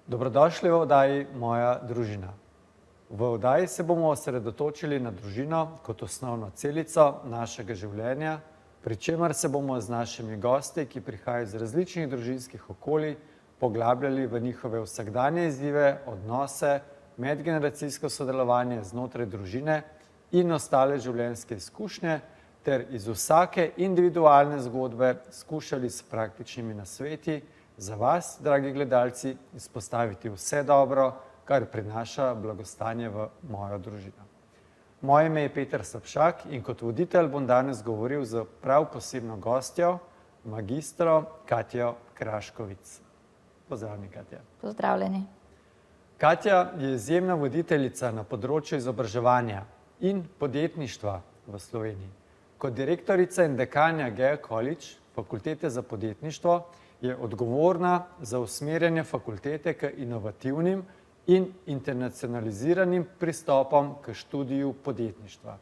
Dobrodošli v oddaji Moja družina. V oddaji se bomo osredotočili na družino kot osnovno celico našega življenja, pri čemer se bomo z našimi gosti, ki prihajajo iz različnih družinskih okolij, poglabljali v njihove vsakdanje izzive, odnose, medgeneracijsko sodelovanje znotraj družine in ostale življenjske izkušnje, ter iz vsake individualne zgodbe skušali s praktičnimi nasveti za vas, dragi gledalci, izpostaviti vse dobro, kar prinaša blagostanje v mojo družino. Moje ime je Peter Sapšak in kot voditelj bom danes govoril z prav posebno gostjo, magistro Katjo Kraškovic. Pozdravljeni, Katja. Pozdravljeni. Katja je izjemna voditeljica na področju izobraževanja in podjetništva v Sloveniji. Kot direktorica in dekanja GEA College, Fakultete za podjetništvo, je odgovorna za usmerjanje fakultete k inovativnim in internacionaliziranim pristopom k študiju podjetništva.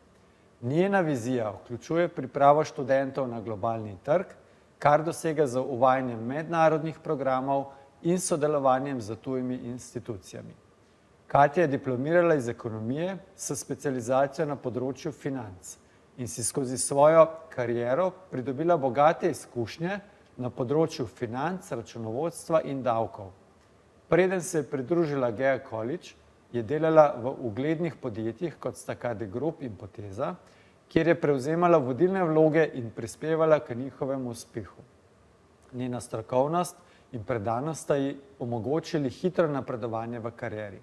Njena vizija vključuje pripravo študentov na globalni trg, kar dosega z uvajanjem mednarodnih programov in sodelovanjem z tujimi institucijami. Katja je diplomirala iz ekonomije s specializacijo na področju financ in si skozi svojo kariero pridobila bogate izkušnje na področju financ, računovodstva in davkov. Preden se je pridružila GEA College, je delala v uglednih podjetjih, kot sta KD Group in Poteza, kjer je prevzemala vodilne vloge in prispevala k njihovemu uspehu. Njena strokovnost in predanost sta ji omogočili hitro napredovanje v karieri.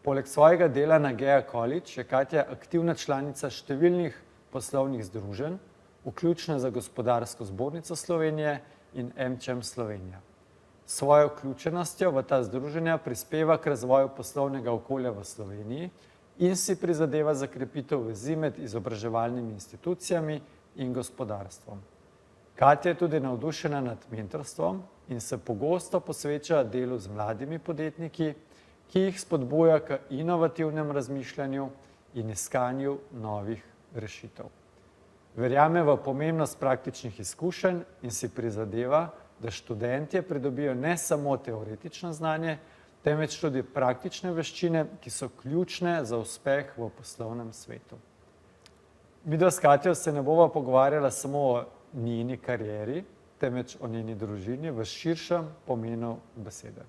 Poleg svojega dela na GEA College je Katja aktivna članica številnih poslovnih združenj, vključno za Gospodarsko zbornico Slovenije in AmCham Slovenija. S svojo vključenostjo v ta združenja prispeva k razvoju poslovnega okolja v Sloveniji in si prizadeva za krepitev vezi med izobraževalnimi institucijami in gospodarstvom. Katja je tudi navdušena nad mentorstvom in se pogosto posveča delu z mladimi podjetniki, ki jih spodbuja k inovativnem razmišljanju in iskanju novih rešitev. Verjame v pomembnost praktičnih izkušenj in si prizadeva, da študentje pridobijo ne samo teoretično znanje, temveč tudi praktične veščine, ki so ključne za uspeh v poslovnem svetu. Midva s Katjo se ne bova pogovarjala samo o njeni karieri, temveč o njeni družini v širšem pomenu besede.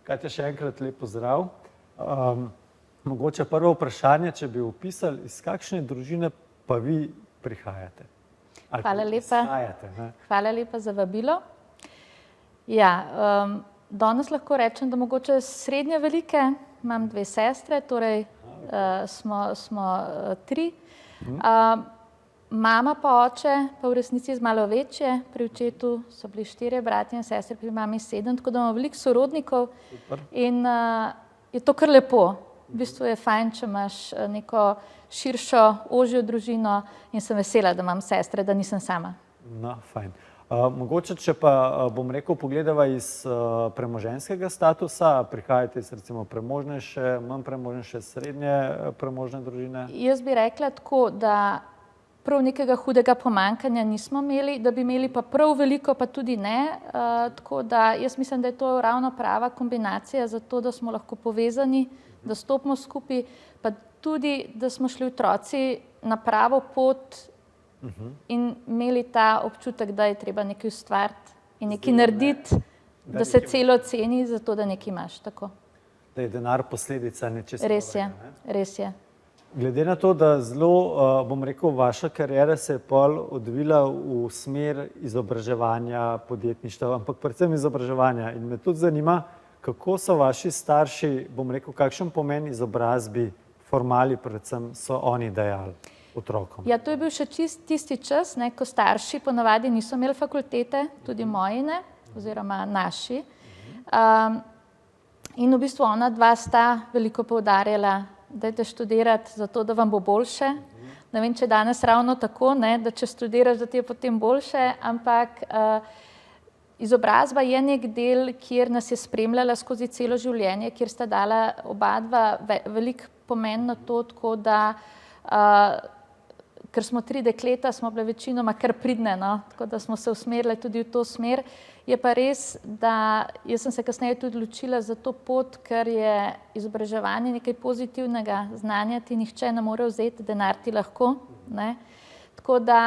Katja, še enkrat lep pozdrav. Mogoče prvo vprašanje, če bi opisali, iz kakšne družine pa vi prihajate? Hvala lepa za vabilo. Ja, danes lahko rečem, da mogoče srednje velike, imam 2 sestre, torej smo 3. Mama pa oče pa v resnici z malo večje, pri očetu so bili 4 bratje in sestre, pri mami 7, tako da imamo veliko sorodnikov. In je to kar lepo. V bistvu je fajn, če imaš neko širšo, ožjo družino in sem vesela, da imam sestre, da nisem sama. No, fajn. Mogoče, če pa bom rekel, pogledava iz premoženjskega statusa, prihajate iz recimo premožnejše, manj premožnejše, srednje premožne družine? Jaz bi rekla tako, da prav nekega hudega pomanjkanja nismo imeli, da bi imeli pa prav veliko, pa tudi ne. Tako da jaz mislim, da je to ravno prava kombinacija za to, da smo lahko povezani, da stopimo skupaj, pa tudi, da smo šli otroci na pravo pot in imeli ta občutek, da je treba nekaj ustvariti in nekaj narediti, da se celo ceni za to, da nekaj imaš. Tako. Da je denar posledica nečesa. Res je. Glede na to, da zelo, bom rekel, vaša kariera se je pol odvila v smer izobraževanja, podjetništva, ampak predvsem izobraževanja. In me tudi zanima, kako so vaši starši, bom rekel, kakšen pomen izobrazbi, formali predvsem, so oni dajali otrokom? Ja, to je bil še tisti čas, ko starši ponavadi niso imeli fakultete, tudi moji ne, oziroma naši. In v bistvu ona dva sta veliko poudarjala, dajte študirati zato, da vam bo boljše. Ne vem, če danes ravno tako, da če študiraš, da ti je potem boljše, ampak izobrazba je nek del, kjer nas je spremljala skozi celo življenje, kjer sta dala oba dva velik pomen na to, tako da ker smo 3 dekleta, smo bile večinoma kar pridne, no? Tako da smo se usmerile tudi v to smer. Je pa res, da jaz sem se kasneje tudi odločila za to pot, ker je izobraževanje nekaj pozitivnega, znanja ti nihče ne more vzeti, denar ti lahko, ne? Tako da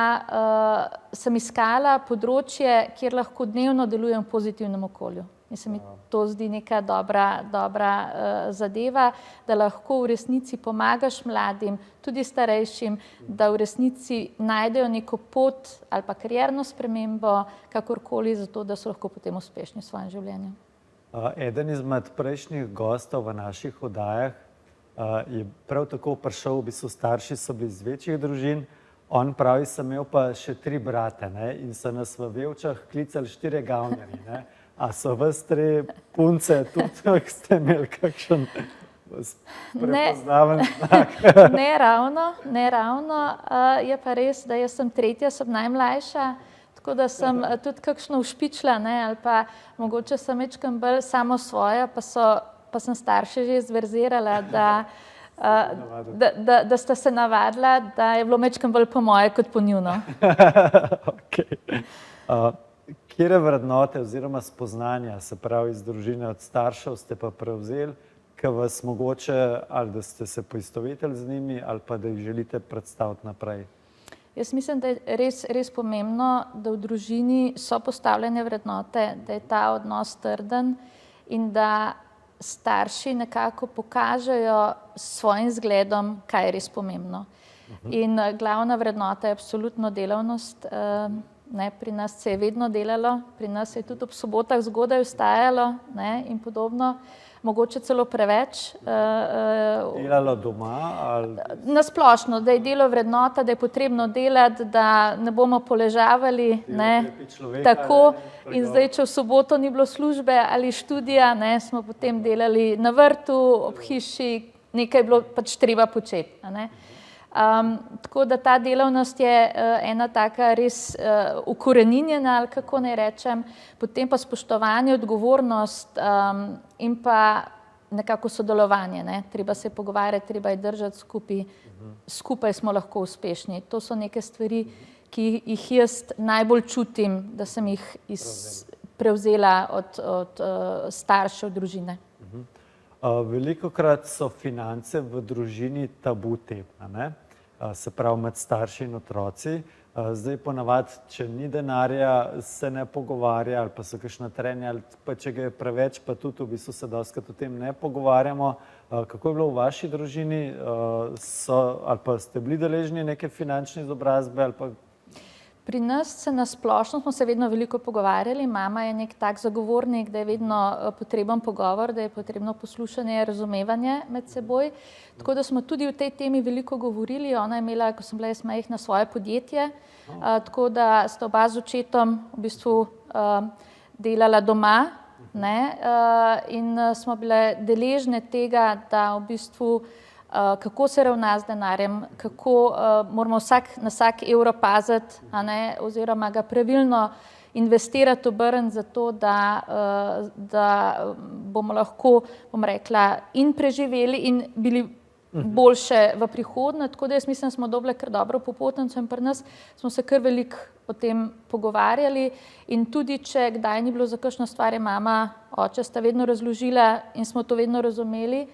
sem iskala področje, kjer lahko dnevno delujem v pozitivnem okolju. In se mi to zdi neka dobra zadeva, da lahko v resnici pomagaš mladim, tudi starejšim, da v resnici najdejo neko pot ali pa karierno spremembo, kakorkoli, zato da so lahko potem uspešni v svojem življenju. Eden izmed prejšnjih gostov v naših oddajah je prav tako prišel, v bistvu starši so bili iz večjih družin, on pravi, sem imel pa še 3 brate, ne, in so nas v Vevčah klicali 4 gavnerji, ne. A so vas 3 punce tudi, ste imeli kakšen prepoznaven znak? Ne ravno. Je pa res, da jaz sem tretja, sem najmlajša, tako da sem tudi kakšno ušpičila, ne, ali pa mogoče sem večkrat bolj samo svoja, pa sem starše že zverzirala, da sta se navadila, da je bilo večkrat bolj po moje kot po njuno. Katere vrednote oziroma spoznanja, se pravi iz družine od staršev, ste pa prevzeli, ki vas mogoče, ali da ste se poistovetili z njimi, ali pa da jih želite predstaviti naprej? Jaz mislim, da je res pomembno, da v družini so postavljene vrednote, da je ta odnos trden in da starši nekako pokažejo s svojim zgledom, kaj je res pomembno. In glavna vrednota je absolutno delavnost. Ne, pri nas se je vedno delalo, pri nas se je tudi ob sobotah zgodaj vstajalo, ne, in podobno, mogoče celo preveč. Delalo doma? Ali... Na splošno, da je delo vrednota, da je potrebno delati, da ne bomo poležavali. Ne, tako. In zdaj, če v soboto ni bilo službe ali študija, ne, smo potem delali na vrtu, ob hiši, nekaj je bilo pač treba početi. Ne. Tako da ta delavnost je ena taka res ukoreninjena, ali kako naj rečem, potem pa spoštovanje, odgovornost in pa nekako sodelovanje, ne. Treba se pogovarjati, treba je držati skupaj, skupaj smo lahko uspešni. To so neke stvari, ki jih jaz najbolj čutim, da sem jih prevzela od staršev družine. Velikokrat so finance v družini tabu tema, ne? Se pravi med starši in otroci. Zdaj ponavadi, če ni denarja, se ne pogovarja, ali pa so kakšna trenja, ali pa če ga je preveč, pa tudi v bistvu se dostikrat o tem ne pogovarjamo. Kako je bilo v vaši družini? Ali pa ste bili deležni neke finančne izobrazbe? Ali pa... Pri nas se na splošno smo se vedno veliko pogovarjali. Mama je nek tak zagovornik, da je vedno potreben pogovor, da je potrebno poslušanje, razumevanje med seboj. Tako da smo tudi o tej temi veliko govorili. Ona je imela, ko sem bila jaz majhna, svoje podjetje, tako da sta oba z očetom v bistvu delala doma, ne, in smo bile deležne tega, da v bistvu kako se ravna z denarjem, kako moramo na vsak evro paziti, a ne, oziroma ga pravilno investirati, obrniti za to, da bomo lahko, bom rekla, in preživeli in bili boljše v prihodnje. Tako da jaz mislim, da smo dobile kar dobro popotnico in pri nas smo se kar veliko o tem pogovarjali. In tudi, če kdaj ni bilo za kakšno stvar, je mama, oče sta vedno razložila in smo to vedno razumeli.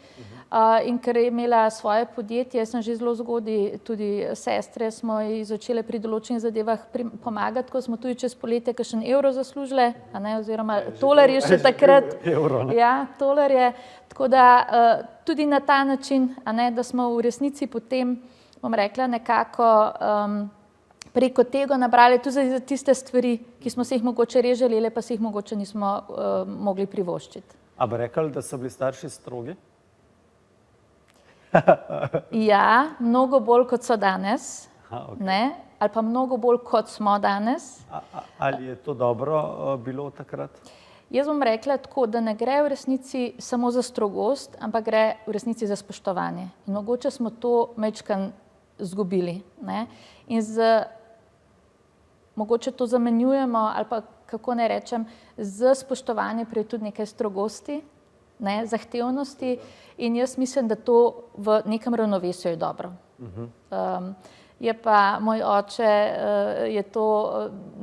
In ker je imela svoje podjetje, jaz sem že zelo zgodaj, tudi sestre smo ji začele pri določenih zadevah pomagati, ko smo tudi čez poletje kakšen evro zaslužile, a ne, oziroma tolarje še takrat. Ja, tolarje. Tako da tudi na ta način, a ne, da smo v resnici potem, bom rekla, nekako preko tega nabrali tudi za tiste stvari, ki smo se jih mogoče res želeli, pa se jih mogoče nismo mogli privoščiti. A bi rekli, da so bili starši strogi? Ja, mnogo bolj kot so danes, ne, ali pa mnogo bolj kot smo danes. Ali je to dobro bilo takrat? Jaz bom rekla tako, da ne gre v resnici samo za strogost, ampak gre v resnici za spoštovanje. In mogoče smo to majčkeno izgubili, ne. In mogoče to zamenjujemo, ali pa kako naj rečem, z spoštovanjem prej tudi nekaj strogosti, ne, zahtevnosti, in jaz mislim, da to v nekem ravnovesju je dobro. Je pa moj oče, je to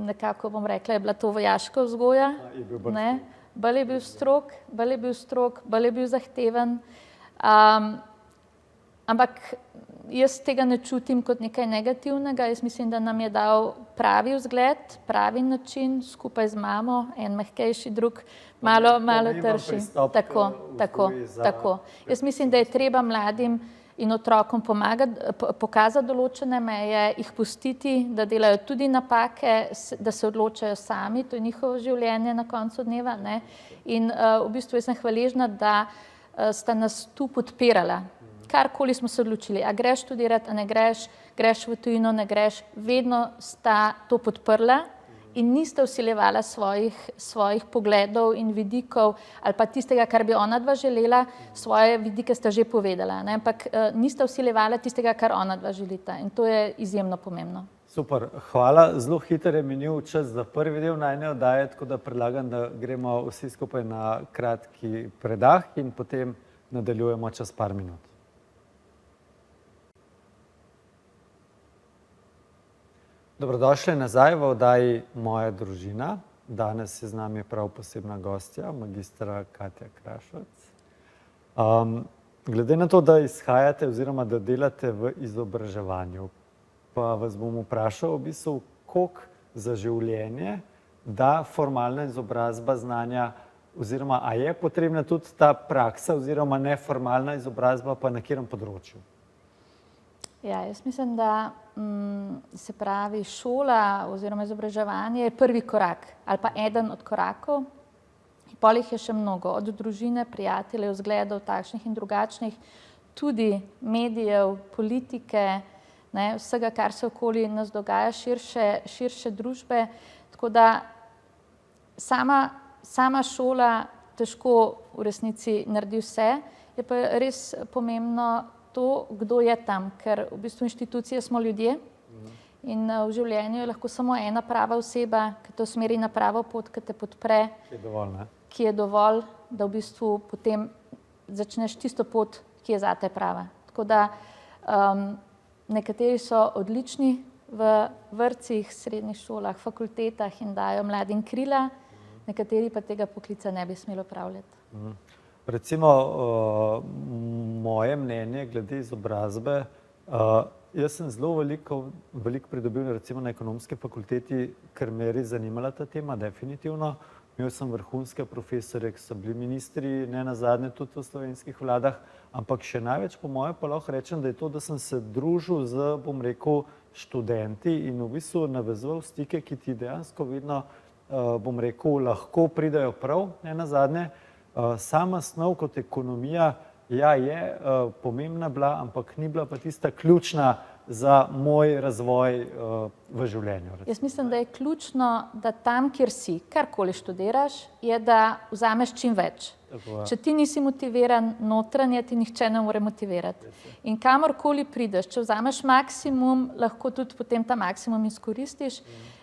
nekako, bom rekla, je bila to vojaška vzgoja. Ne? Bolj je bil strog, bolj je bil zahteven. Ampak jaz tega ne čutim kot nekaj negativnega. Jaz mislim, da nam je dal pravi vzgled, pravi način, skupaj z mamo, en mehkejši, drug malo trši. Tako. Jaz mislim, da je treba mladim in otrokom pokazati določene meje, jih pustiti, da delajo tudi napake, da se odločajo sami, to je njihovo življenje na koncu dneva. Ne? In v bistvu jaz sem hvaležna, da sta nas tu podpirala. Karkoli smo se odločili, a greš študirati, a ne greš, greš v tujino, ne greš, vedno sta to podprla in niste vsiljevala svojih pogledov in vidikov ali pa tistega, kar bi ona dva želela, svoje vidike sta že povedala, ne? Ampak niste vsiljevala tistega, kar ona dva želita in to je izjemno pomembno. Super, hvala. Zelo hitro je minil čas za prvi del najine oddaje, tako da predlagam, da gremo vsi skupaj na kratki predah in potem nadaljujemo čez par minut. Dobrodošli nazaj v oddaji Moja družina. Danes je z nami prav posebna gostja, magistra Katja Krašovec. Glede na to, da izhajate oziroma da delate v izobraževanju, pa vas bom vprašal v bistvu, koliko za življenje da formalna izobrazba znanja oziroma a je potrebna tudi ta praksa oziroma neformalna izobrazba pa na katerem področju? Ja, jaz mislim, da se pravi šola oziroma izobraževanje je prvi korak ali pa eden od korakov. Pol jih je še mnogo, od družine, prijateljev, vzgledov, takšnih in drugačnih, tudi medijev, politike, ne, vsega, kar se okoli nas dogaja, širše družbe. Tako da sama šola težko v resnici naredi vse, je pa res pomembno to, kdo je tam, ker v bistvu inštitucije smo ljudje in v življenju je lahko samo ena prava oseba, ki te usmeri na pravo pot, ki te podpre, ki je dovolj, da v bistvu potem začneš tisto pot, ki je zate prava. Tako da nekateri so odlični v vrtcih, srednjih šolah, fakultetah in dajo mladim krila, nekateri pa tega poklica ne bi smeli opravljati. Recimo, moje mnenje glede izobrazbe, jaz sem zelo veliko pridobil recimo na ekonomski fakulteti, ker me je res zanimala ta tema, definitivno. Imel sem vrhunske profesorje, ki so bili ministri, ne nazadnje tudi v slovenskih vladah, ampak še največ po moje pa lahko rečem, da je to, da sem se družil z, bom rekel, študenti in v bistvu navezoval stike, ki ti dejansko vedno, bom rekel, lahko pridejo prav, ne nazadnje. Sama snov kot ekonomija, ja, je pomembna bila, ampak ni bila pa tista ključna za moj razvoj v življenju. Jaz mislim, da je ključno, da tam, kjer si, karkoli študiraš, je, da vzameš čim več. Če ti nisi motiviran notranje, ti nihče ne more motivirati. In kamorkoli prideš, če vzameš maksimum, lahko tudi potem ta maksimum izkoristiš.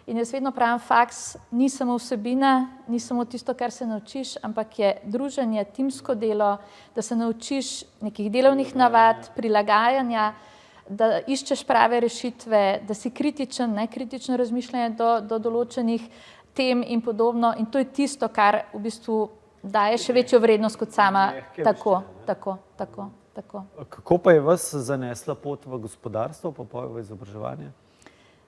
In jaz vedno pravim, faks ni samo vsebina, ni samo tisto, kar se naučiš, ampak je druženje, timsko delo, da se naučiš nekih delovnih navad, prilagajanja, da iščeš prave rešitve, da si kritičen, kritično razmišljanje do določenih tem in podobno. In to je tisto, kar v bistvu daje še večjo vrednost kot sama. Tako. Kako pa je vas zanesla pot v gospodarstvo, pa v izobraževanje?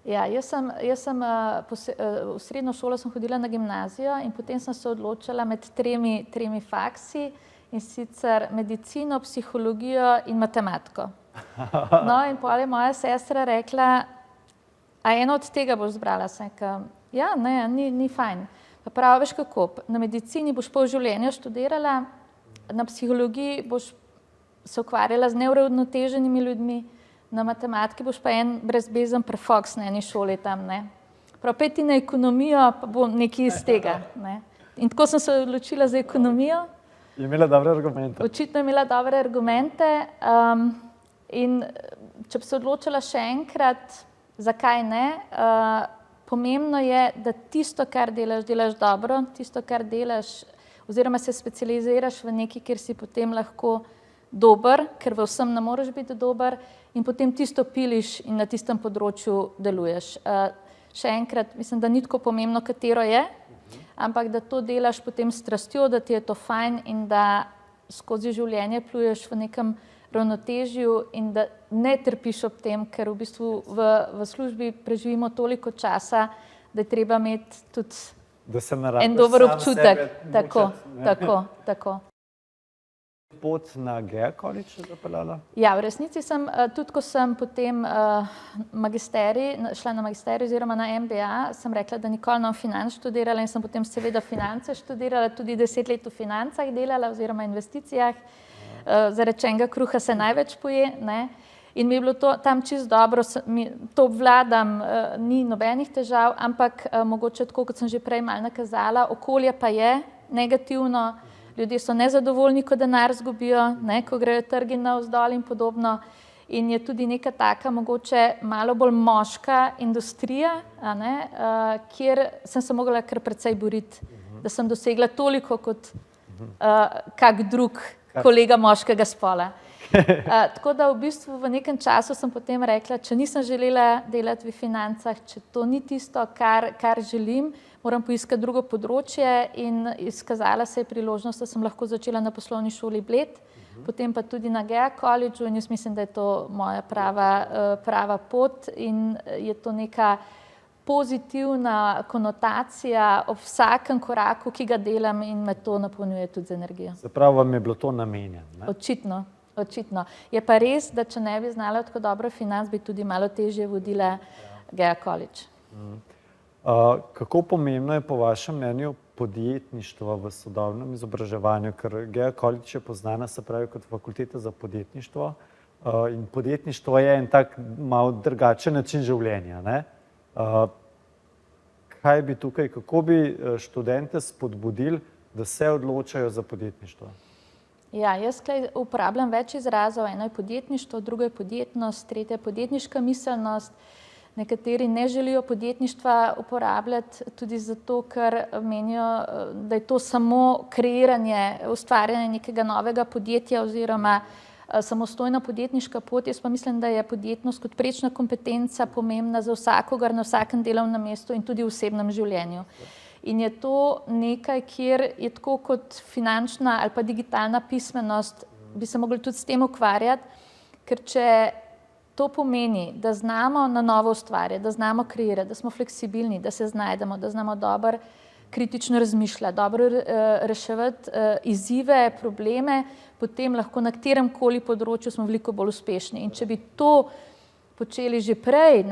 Ja, jaz sem v srednjo šolo sem hodila na gimnazijo in potem sem se odločila med tremi faksi, in sicer medicino, psihologijo in matematiko. No, in potem je moja sestra rekla, a eno od tega boš zbrala? Sem rekla, ja, ne, ni fajn. Pa pravi, veš kako, na medicini boš pol življenja študirala, na psihologiji boš se ukvarjala z neuravnoteženimi ljudmi, na matematiki boš pa en brezbezen prefoks na eni šoli tam, ne. Prav peti na ekonomijo, pa bo nekaj iz tega, ne. In tako sem se odločila za ekonomijo. Je imela dobre argumente. Očitno je imela dobre argumente. In če bi se odločila še enkrat, zakaj ne, pomembno je, da tisto, kar delaš, delaš dobro, tisto, kar delaš, oziroma se specializiraš v nekaj, kjer si potem lahko dober, ker v vsem ne moreš biti dober in potem tisto piliš in na tistem področju deluješ. Še enkrat, mislim, da ni tako pomembno, katero je, ampak da to delaš potem s strastjo, da ti je to fajn in da skozi življenje pluješ v nekem ravnotežju in da ne trpiš ob tem, ker v bistvu v službi preživimo toliko časa, da je treba imeti tudi en dober občutek. Tako. Pot na GEA College zapeljala? Ja, v resnici sem, tudi ko sem potem šla na magisterij oziroma na MBA, sem rekla, da nikoli ne bom financ študirala in sem potem seveda finance študirala, tudi 10 let v financah delala oziroma investicijah. Zaradi čenega kruha se največ poje, ne? In mi je bilo to tam čisto dobro, to obvladam, ni nobenih težav, ampak mogoče tako, kot sem že prej malo nakazala, okolje pa je negativno, ljudje so nezadovoljni, ko denar zgubijo, ne, ko grejo trgi navzdol in podobno. In je tudi neka taka mogoče malo bolj moška industrija, a ne, kjer sem se mogla kar precej boriti, da sem dosegla toliko kot kak drug kolega moškega spola. Tako da v bistvu v nekem času sem potem rekla, če nisem želela delati v financah, če to ni tisto, kar želim, moram poiskati drugo področje in izkazala se je priložnost, da sem lahko začela na poslovni šoli Bled, potem pa tudi na GEA Collegeu in jaz mislim, da je to moja prava pot in je to neka pozitivna konotacija ob vsakem koraku, ki ga delam in me to napolnjuje tudi z energijo. Se pravi, vam je bilo to namenjeno? Očitno. Je pa res, da če ne bi znala tako dobro financ, bi tudi malo težje vodila GEA College. Kako pomembno je po vašem mnenju podjetništvo v sodobnem izobraževanju, ker GEA College je poznana, se pravi, kot fakulteta za podjetništvo in podjetništvo je en tak malo drugačen način življenja, ne? Kaj bi tukaj, kako bi študente spodbudili, da se odločajo za podjetništvo? Ja, jaz uporabljam več izrazov, eno je podjetništvo, drugo je podjetnost, tretje je podjetniška miselnost. Nekateri ne želijo podjetništva uporabljati tudi zato, ker menijo, da je to samo kreiranje, ustvarjanje nekega novega podjetja oziroma samostojna podjetniška pot. Jaz pa mislim, da je podjetnost kot prečna kompetenca pomembna za vsakogar na vsakem delovnem mestu in tudi v osebnem življenju. In je to nekaj, kjer je tako kot finančna ali pa digitalna pismenost, bi se mogli tudi s tem ukvarjati, ker če to pomeni, da znamo na novo ustvarjati, da znamo kreirati, da smo fleksibilni, da se znajdemo, da znamo dobro kritično razmišljati, dobro reševati izzive, probleme, potem lahko na kateremkoli področju smo veliko bolj uspešni. In če bi to počeli že prej,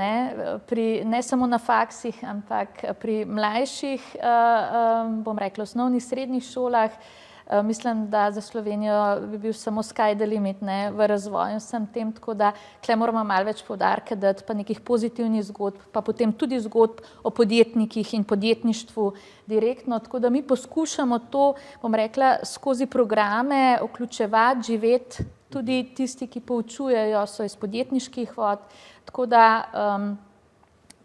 ne samo na faksih, ampak pri mlajših, bom rekla, osnovnih, srednjih šolah, mislim, da za Slovenijo bi bil samo sky the limit v razvoju vsem tem, tako da tukaj moramo malo več poudarka dati, pa nekih pozitivnih zgodb, pa potem tudi zgodb o podjetnikih in podjetništvu direktno, tako da mi poskušamo to, bom rekla, skozi programe vključevati, živeti, tudi tisti, ki poučujejo, so iz podjetniških vod, tako da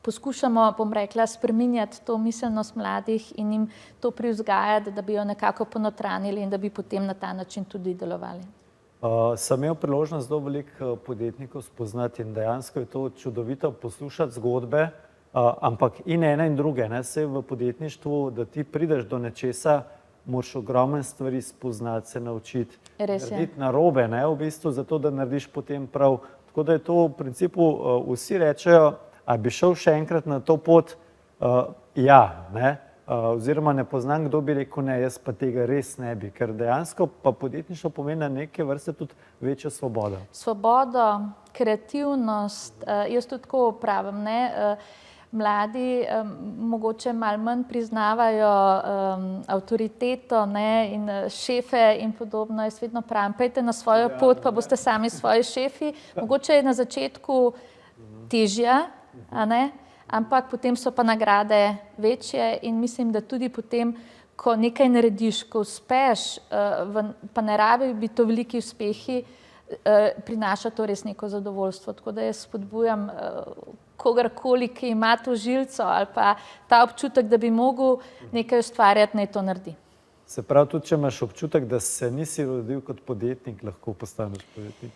poskušamo, bom rekla, spreminjati to miselnost mladih in jim to privzgajati, da bi jo nekako ponotranili in da bi potem na ta način tudi delovali. Sem imel priložnost zelo veliko podjetnikov spoznati in dejansko je to čudovito poslušati zgodbe, ampak in ene in druge, saj v podjetništvu, da ti prideš do nečesa, moraš ogromne stvari spoznati, se naučiti, narediti narobe, v bistvu, zato da narediš potem prav. Tako da je to v principu, vsi rečejo, a bi šel še enkrat na to pot? Ja, oziroma ne poznam, kdo bi rekel ne, jaz pa tega res ne bi, ker dejansko pa podjetništvo pomeni na neke vrste tudi večjo svobodo. Svobodo, kreativnost, jaz tudi tako pravim, mladi mogoče malo manj priznavajo avtoriteto in šefe in podobno, jaz vedno pravim, pojdite na svojo pot, pa boste sami svoji šefi, mogoče je na začetku težja, ampak potem so pa nagrade večje in mislim, da tudi potem, ko nekaj narediš, ko uspeš, pa ne rabi biti to veliki uspehi, prinaša to res neko zadovoljstvo. Tako da jaz spodbujam kogarkoli, ki ima to žilico ali pa ta občutek, da bi mogel nekaj ustvarjati, naj to naredi. Se pravi, tudi če imaš občutek, da se nisi rodil kot podjetnik, lahko postaneš podjetnik.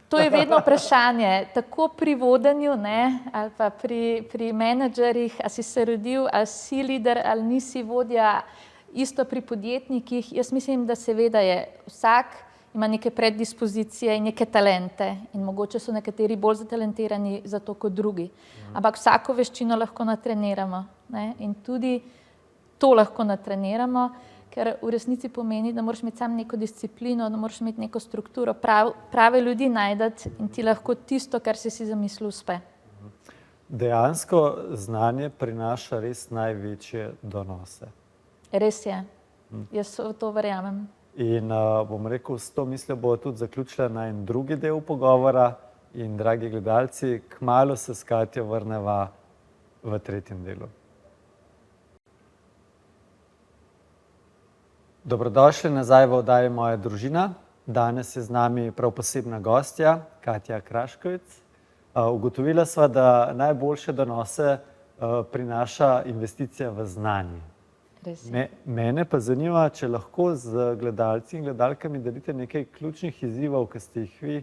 To je vedno vprašanje, tako pri vodenju, ne, ali pa pri menedžerjih, ali si se rodil, ali si lider, ali nisi vodja, isto pri podjetnikih. Jaz mislim, da seveda je vsak ima neke predispozicije in neke talente in mogoče so nekateri bolj zatalentirani za to kot drugi. Ampak vsako veščino lahko natreniramo, ne, in tudi to lahko natreniramo, ker v resnici pomeni, da moraš imeti sam neko disciplino, da moraš imeti neko strukturo, prave ljudi najdati in ti lahko tisto, kar si zamislil, uspe. Dejansko znanje prinaša res največje donose. Res je. Jaz v to verjamem. In bom rekel, s to mislijo bo tudi zaključila na en drugi del pogovora in, dragi gledalci, kmalu se s Katjo vrneva v tretjem delu. Dobrodošli nazaj v oddaji Moja družina. Danes je z nami prav posebna gostja, Katja Kraškovec. Ugotovila sva, da najboljše donose prinaša investicija v znanje. Mene pa zanima, če lahko z gledalci in gledalkami delite nekaj ključnih izzivov, ki ste jih vi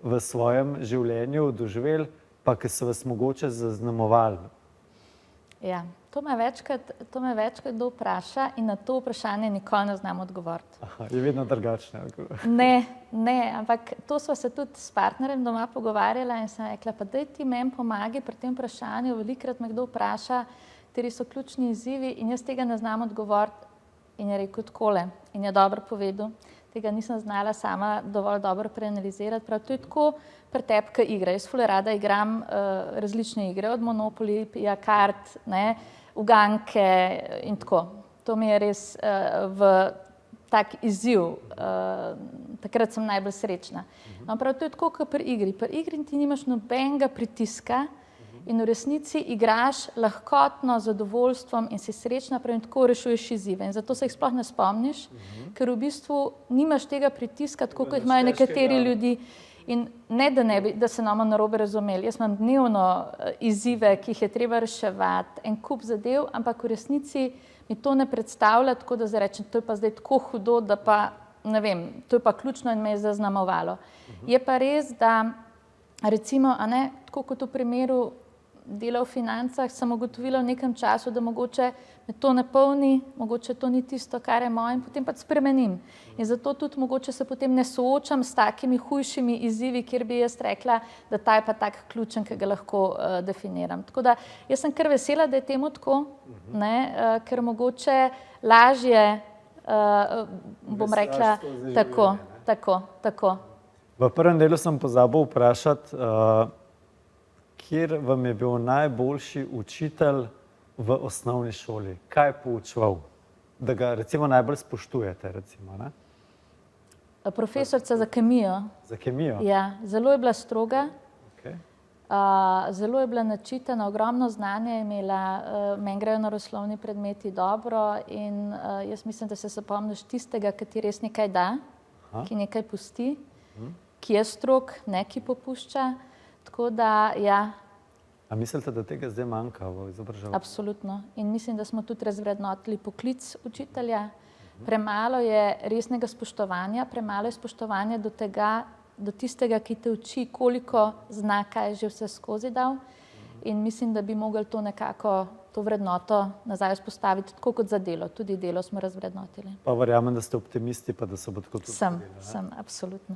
v svojem življenju doživeli, pa ki so vas mogoče zaznamovali. Ja, to me večkrat kdo vpraša in na to vprašanje nikoli ne znam odgovoriti. Aha, je vedno drugačne. Ne, ampak to sva se tudi s partnerjem doma pogovarjala in sem rekla, pa daj ti meni pomagi pri tem vprašanju, velikokrat me kdo vpraša, kateri so ključni izzivi in jaz tega ne znam odgovoriti. In je rekel takole in je dobro povedal, tega nisem znala sama dovolj dobro preanalizirati. Prav to je tako pri tebi, ki igra. Jaz ful rada igram različne igre, od Monopoly, kart, ne, uganke in tako. To mi je res tak izziv. Takrat sem najbolj srečna. No, prav to je tako, kot pri igri. Pri igri ti nimaš nobenega pritiska in v resnici igraš lahkotno, z zadovoljstvom in si srečna, prav in tako rešuješ izzive. In zato se jih sploh ne spomniš, ker v bistvu nimaš tega pritiska, tako kot imajo nekateri ljudi. In ne, da se nama narobe razumeli. Jaz imam dnevno izzive, ki jih je treba reševati, en kup zadev, ampak v resnici mi to ne predstavlja tako, da zdaj rečem, to je pa zdaj tako hudo, da pa ne vem, to je pa ključno in me je zaznamovalo. Je pa res, da recimo, a ne, tako kot v primeru dela v financah, sem ugotovila v nekem času, da mogoče me to ne polni, mogoče to ni tisto, kar je moje, in potem pa spremenim. In zato tudi mogoče se potem ne soočam s takimi hujšimi izzivi, kjer bi jaz rekla, da ta je pa tak ključen, ki ga lahko definiram. Tako da jaz sem kar vesela, da je temu tako, ne, ker mogoče lažje, bom rekla, tako. V prvem delu sem pozabil vprašati, kjer vam je bil najboljši učitelj v osnovni šoli? Kaj je poučeval? Da ga recimo najbolj spoštujete, recimo, ne? Profesorica za kemijo. Za kemijo? Ja, zelo je bila stroga, Okay. Zelo je bila načitana, ogromno znanja je imela, meni grejo naravoslovni predmeti dobro in jaz mislim, da se spomniš tistega, ki ti res nekaj da, ki nekaj pusti, ki je strog, ne ki popušča. Tako da, ja. A mislite, da tega zdaj manjka v izobraževanju? Absolutno. In mislim, da smo tudi razvrednotili poklic učitelja. Premalo je resnega spoštovanja, premalo je spoštovanja do tega, do tistega, ki te uči, koliko zna, kaj je že vse skozi dal. In mislim, da bi mogli to nekako, to vrednoto nazaj vzpostaviti, tako kot za delo. Tudi delo smo razvrednotili. Pa verjamem, da ste optimisti, pa da se bo tako tudi Sem, absolutno.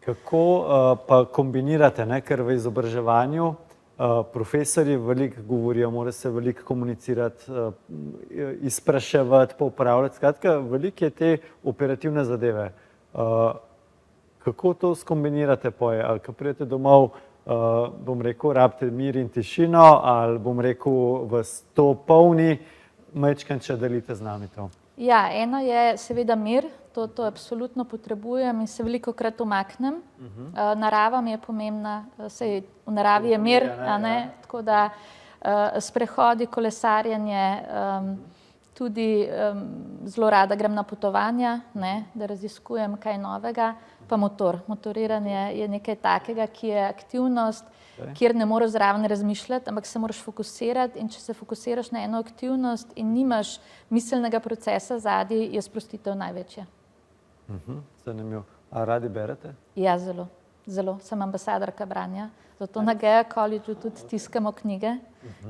Kako pa kombinirate, ne? Ker v izobraževanju profesorji veliko govorijo, mora se veliko komunicirati, izpraševati, popravljati. Skratka, veliko je te operativne zadeve. Kako to skombinirate poje? Ali ko pridete domov, bom rekel, rabite mir in tišino, ali bom rekel, vas to polni, majčkeno, če delite z nami to? Ja, eno je seveda mir, to absolutno potrebujem in se velikokrat umaknem. Narava mi je pomembna, saj v naravi je mir, a ne, tako da sprehodi, kolesarjenje, tudi zelo rada grem na potovanja, ne, da raziskujem kaj novega, pa motoriranje je nekaj takega, ki je aktivnost, kjer ne moreš zraven razmišljati, ampak se moraš fokusirati in če se fokusiraš na eno aktivnost in nimaš miselnega procesa zadaj, je sprostitev največja. Zanimivo. A radi berete? Ja, zelo. Sem ambasadorka branja, zato na Gea Collegeu tudi tiskamo knjige,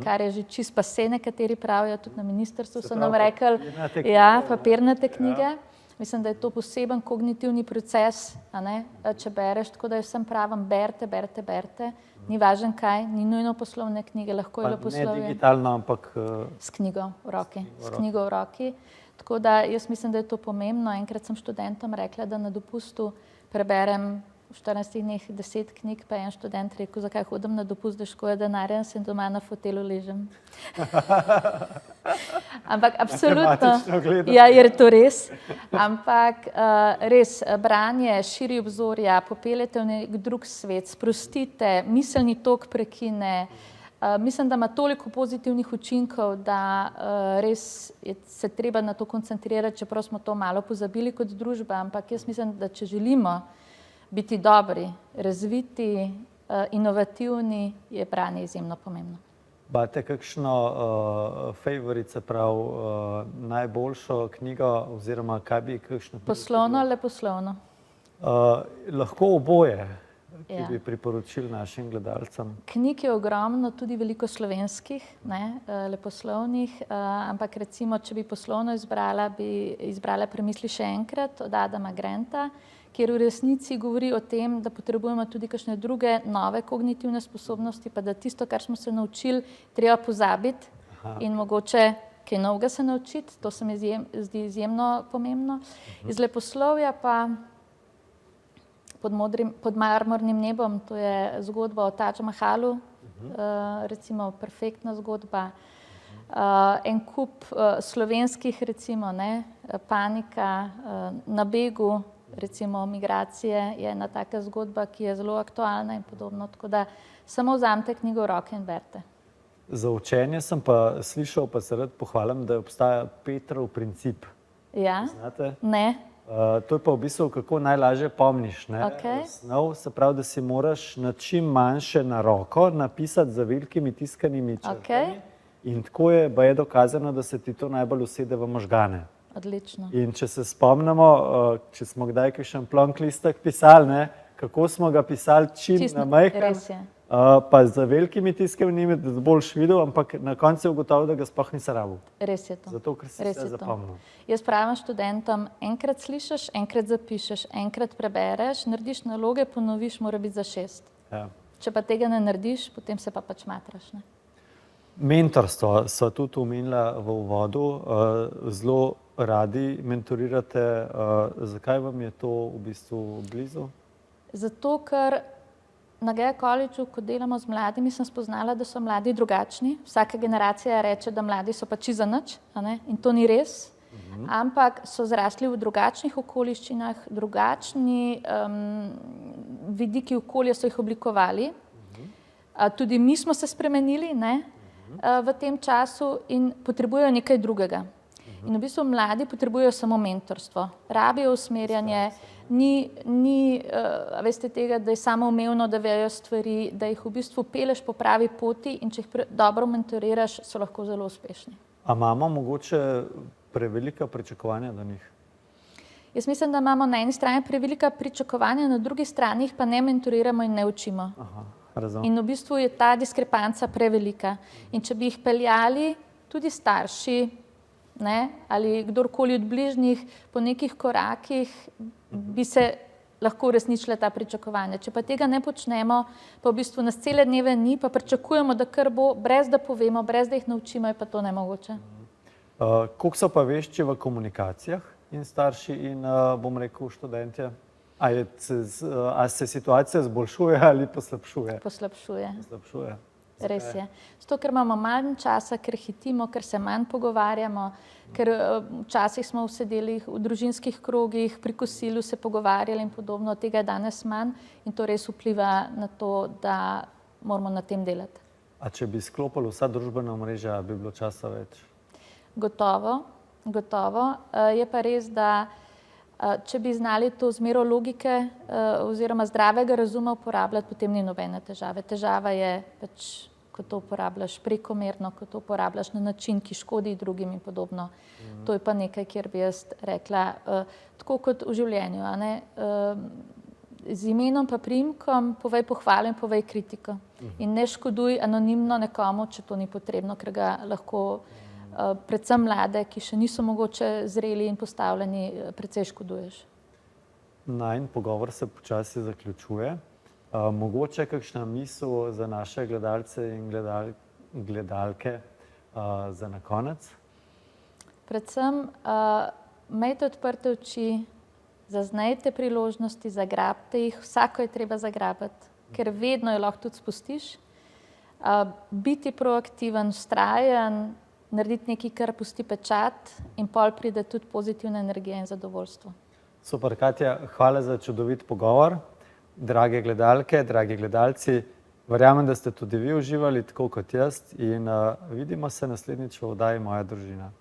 kar je že čist pase, nekateri pravijo, tudi na ministrstvu so nam rekli, ja, papirnate knjige. Mislim, da je to poseben kognitivni proces, a ne, če bereš, tako da jaz sem pravim, berte, ni važen kaj, ni nujno poslovne knjige, lahko je leposlovje. Ne digitalno, ampak... S knjigo v roki. Tako da jaz mislim, da je to pomembno. Enkrat sem študentom rekla, da na dopustu preberem v 14 dneh 10 knjig, pa je en študent rekel, zakaj hodim na dopust, da škoda denarja, sem doma na fotelu ležem. Ampak absolutno, ja, je to res, ampak res, branje širi obzorja, popeljete v nek drug svet, sprostite, miselni tok prekine. Mislim, da ima toliko pozitivnih učinkov, da res se treba na to koncentrirati, čeprav smo to malo pozabili kot družba, ampak jaz mislim, da če želimo biti dobri, razviti, inovativni, je branje izjemno pomembno. Imate kakšno favorico, prav najboljšo knjigo oziroma kaj bi kakšno... Poslovno ali leposlovno? Lahko oboje, ki bi priporočili našim gledalcem. Knjig je ogromno, tudi veliko slovenskih, leposlovnih, ampak recimo, če bi poslovno izbrala, bi izbrala Premisli še enkrat od Adama Granta, kjer v resnici govori o tem, da potrebujemo tudi kakšne druge nove kognitivne sposobnosti, pa da tisto, kar smo se naučili, treba pozabiti in mogoče kaj novega se naučiti. To se mi zdi izjemno pomembno. Iz leposlovja pa Pod marmornim nebom, to je zgodba o Tadž Mahalu, recimo perfektna zgodba. En kup slovenskih, recimo, Panika, Na begu, recimo migracije, je ena taka zgodba, ki je zelo aktualna in podobno, tako da samo vzamete knjigo v roke in berete. Za učenje sem pa slišal, pa se rad pohvalim, da obstaja Petrov princip. Ja? Znate? Ne. To je pa v bistvu, kako najlažje pomniš. Snov, se pravi, da si moraš na čim manjše na roko napisati za velikimi tiskanimi črtami. In tako je dokazano, da se ti to najbolj usede v možgane. Odlično. In če se spomnimo, če smo kdaj kakšen plonk listek pisali, kako smo ga pisali čim na majhen, pa za velikimi tiskanimi, da boš videl, ampak na koncu je ugotovil, da ga sploh nisi rabil. Res je to. Zato, ker si se zapomnil. Jaz pravim študentom, enkrat slišiš, enkrat zapišeš, enkrat prebereš, narediš naloge, ponoviš, mora biti za 6. Ja. Če pa tega ne narediš, potem se pa pač matraš. Mentorstvo so tudi omenila v uvodu. Zelo radi mentorirate. Zakaj vam je to v bistvu blizu? Zato, ker na Gea Collegeu, ko delamo z mladimi, sem spoznala, da so mladi drugačni. Vsaka generacija reče, da mladi so pač za nič, in to ni res. Ampak so zrasli v drugačnih okoliščinah, drugačni vidiki okolja so jih oblikovali. Tudi mi smo se spremenili v tem času in potrebujejo nekaj drugega. In v bistvu mladi potrebujejo samo mentorstvo, rabijo usmerjanje, ni veste tega, da je samoumevno, da vejo stvari, da jih v bistvu peleš po pravi poti in če jih dobro mentoriraš, so lahko zelo uspešni. A imamo mogoče prevelika pričakovanja do njih? Jaz mislim, da imamo na eni strani prevelika pričakovanja, na drugi strani jih pa ne mentoriramo in ne učimo. In v bistvu je ta diskrepanca prevelika. In če bi jih peljali tudi starši, ali kdorkoli od bližnjih po nekih korakih, bi se lahko uresničila ta pričakovanja. Če pa tega ne počnemo, pa v bistvu nas cele dneve ni, pa pričakujemo, da kar bo, brez da povemo, brez da jih naučimo, je pa to nemogoče. Koliko so pa vešči v komunikacijah in starši in, bom rekel, študentje? A se situacija zboljšuje ali poslabšuje? Poslabšuje. Res je. Zato, ker imamo manj časa, ker hitimo, ker se manj pogovarjamo, ker včasih smo sedeli v družinskih krogih, pri kosilu se pogovarjali in podobno, tega je danes manj in to res vpliva na to, da moramo na tem delati. A če bi sklopili vsa družbena omrežja, bi bilo časa več? Gotovo. gotovo. Je pa res, da če bi znali to zmero logike oziroma zdravega razuma uporabljati, potem ni nobene težave. Težava je pač, ko to uporabljaš prekomerno, ko to uporabljaš na način, ki škodi drugim in podobno. To je pa nekaj, kjer bi jaz rekla, tako kot v življenju, a ne? Z imenom pa priimkom povej pohvalo in povej kritiko. In ne škoduj anonimno nekomu, če to ni potrebno, ker ga lahko predvsem mlade, ki še niso mogoče zreli in postavljeni, precej škoduješ. Najin pogovor se počasi zaključuje. Mogoče kakšna misel za naše gledalce in gledalke za na konec? Predvsem imejte odprte oči, zaznajte priložnosti, zagrabite jih, vsako je treba zagrabiti, ker vedno jo lahko tudi spustiš. Biti proaktiven, vztrajen, narediti nekaj, kar pusti pečat in pol pride tudi pozitivna energija in zadovoljstvo. Super, Katja, hvala za čudovit pogovor. Drage gledalke, dragi gledalci, verjamem, da ste tudi vi uživali tako kot jaz in vidimo se naslednjič v oddaji Moja družina.